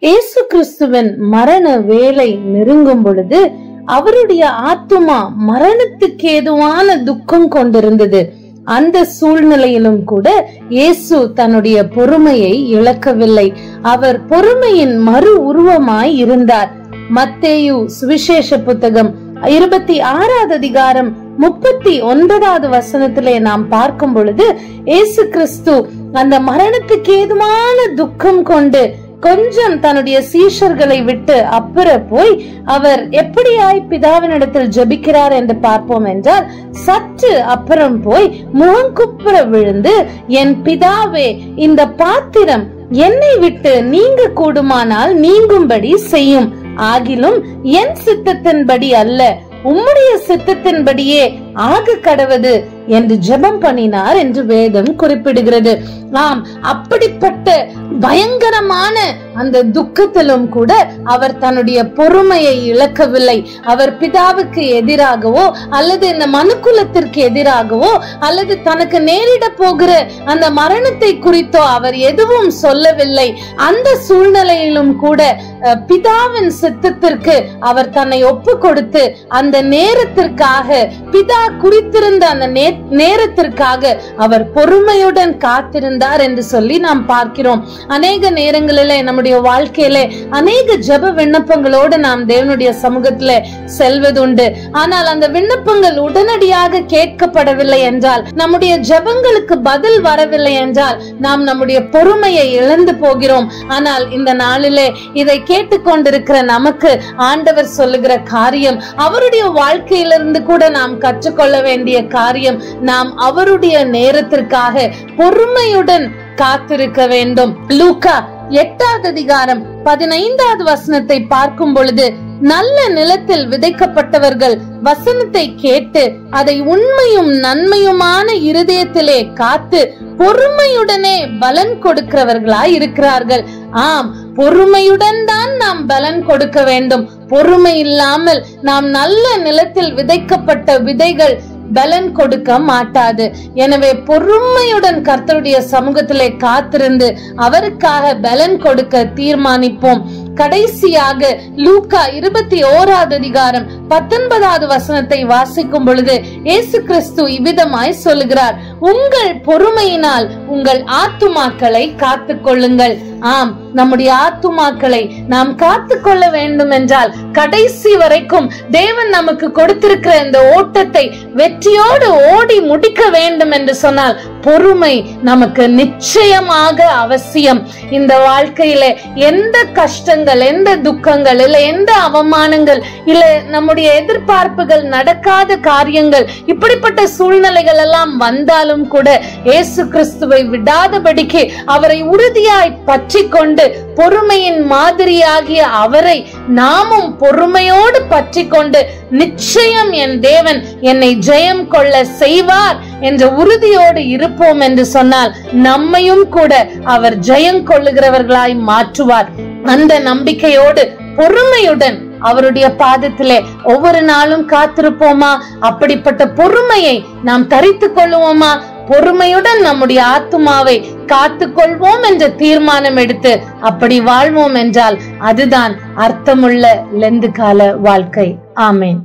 இயேசு கிறிஸ்துவின் மரண வேலை நெருங்கும் பொழுது அவருடைய ஆத்துமா மரணத்துக்கு ஏதுவான துக்கம் கொண்டிருந்தது. அந்த சூழ்நிலையிலும் கூட இயேசு தன்னுடைய பொறுமையை இழக்கவில்லை. அவர் பொறுமையின் மறு உருவமாய் இருந்தார். மத்தேயு சுவிசேஷ புத்தகம் 26வது அதிகாரம் 39வது வசனத்திலே நாம் பார்க்கும் பொழுது இயேசு கிறிஸ்து அந்த மரணத்துக்கு ஏதுவான துக்கம் கொண்டு கொஞ்சம் தன்னுடைய சீஷர்களை விட்டு அப்புற போய் அவர் எப்படியாய் பிதாவினிடத்தில் ஜெபிக்கிறார் என்று பார்ப்போம் என்றால், சற்று அப்புறம் போய் முகங்குப்புற விழுந்து, என் பிதாவே, இந்த பாத்திரம் என்னை விட்டு நீங்க கூடுமானால் நீங்கும்படி செய்யும், ஆகிலும் என் சித்தத்தின்படி அல்ல உம்முடைய சித்தத்தின்படியே ஆக கடவது என்று ஜெபம் பண்ணினார் என்று வேதம் குறிப்பிடுகிறது. ஆம், அப்படிப்பட்ட பயங்கரமான அந்த துக்கத்திலும் கூட அவர் தன்னுடைய பொறுமையை இழக்கவில்லை. அவர் பிதாவுக்கு எதிராகவோ அல்லது இந்த மனுக்குலத்திற்கு எதிராகவோ அல்லது தனக்கு நேரிட போகிற அந்த மரணத்தை குறித்தோ அவர் எதுவும் சொல்லவில்லை. அந்த சூழ்நிலையிலும் கூட பிதாவின் சித்தத்திற்கு அவர் தன்னை ஒப்பு கொடுத்து அந்த நேரத்திற்காக, பிதா குறித்திருந்த அந்த நேரத்திற்காக அவர் பொறுமையுடன் காத்திருந்தார் என்று சொல்லி நாம் பார்க்கிறோம். அநேக நேரங்களிலே நம்முடைய வாழ்க்கையிலே அநேக ஜெப விண்ணப்பங்களோடு நாம் தேவனுடைய சமூகத்திலே செல்வதுண்டு. ஆனால் அந்த விண்ணப்பங்கள் உடனடியாக கேட்கப்படவில்லை என்றால், நம்முடைய ஜெபங்களுக்கு பதில் வரவில்லை என்றால் நாம் நம்முடைய பொறுமையை இழந்து போகிறோம். ஆனால் இந்த நாளிலே இதை கேட்டுக்கொண்டிருக்கிற நமக்கு ஆண்டவர் சொல்லுகிற காரியம், அவருடைய வாழ்க்கையிலிருந்து கூட நாம் கற்றுக்கொள்ள வேண்டிய காரியம், நாம் அவருடைய நேரத்திற்காக பொறுமையுடன் காத்திருக்க வேண்டும். லூக்கா 8வது அதிகாரம் 15வது வசனத்தை பார்க்கும் பொழுது, நல்ல நிலத்தில் விதைக்கப்பட்டவர்கள் வசனத்தை கேட்டு அதை உண்மையும் நன்மையுமான இருதயத்திலே காத்து பொறுமையுடனே பலன் கொடுக்கிறவர்களாய் இருக்கிறார்கள். ஆம், பொறுமையுடன் தான் நாம் பலன் கொடுக்க வேண்டும். பொறுமை இல்லாமல் நாம் நல்ல நிலத்தில் விதைக்கப்பட்ட விதைகள் பலன் கொடுக்க மாட்டாது. எனவே பொறுமையுடன் கர்த்தருடைய சமூகத்திலே காத்திருந்து அவருக்காக பலன் கொடுக்க தீர்மானிப்போம். கடைசியாக லூக்கா 21வது அதிகாரம் 19வது வசனத்தை வாசிக்கும் பொழுது இயேசு கிறிஸ்து இவ்விதமாய் சொல்லுகிறார், உங்கள் பொறுமையினால் உங்கள் ஆத்துமாக்களை காத்துக் கொள்ளுங்கள். ஆம், நம்முடைய ஆத்துமாக்களை நாம் காத்துக்கொள்ள வேண்டும் என்றால் கடைசி வரைக்கும் தேவன் நமக்கு கொடுத்திருக்கிற இந்த ஓட்டத்தை வெற்றியோடு ஓடி முடிக்க வேண்டும் என்று சொன்னால் பொறுமை நமக்கு நிச்சயமாக அவசியம். இந்த வாழ்க்கையில எந்த கஷ்டங்கள், எந்த துக்கங்கள், இல்ல எந்த அவமானங்கள், இல்ல நம்முடைய எதிர்பார்ப்புகள் நடக்காத காரியங்கள், இப்படிப்பட்ட சூழ்நிலைகள் எல்லாம் வந்தாலும் கூட இயேசு கிறிஸ்துவை விடாதபடிக்கு அவரை உறுதியாய் பற்றி கொண்டு பொறுமையின் மாதிரியாகிய அவரை நாமும் பொறுமையோடு பற்றி கொண்டு, நிச்சயம் என் தேவன் என்னை ஜெயம் கொள்ள செய்வார் என்ற உறுதியோடு இருப்போம் என்று சொன்னால் நம்மையும் கூட அவர் ஜெயம் கொள்ளுகிறவர்களாய் மாற்றுவார். அந்த நம்பிக்கையோடு பொறுமையுடன் அவருடைய பாதத்திலே ஒவ்வொரு நாளும் காத்திருப்போமா? அப்படிப்பட்ட பொறுமையை நாம் தரித்துக் கொள்ளுவோமா? பொறுமையுடன் நம்முடைய ஆத்துமாவை காத்துக் கொள்வோம் என்ற தீர்மானம் எடுத்து அப்படி வாழ்வோம் என்றால் அதுதான் அர்த்தமுள்ள லெந்து கால வாழ்க்கை. ஆமேன்.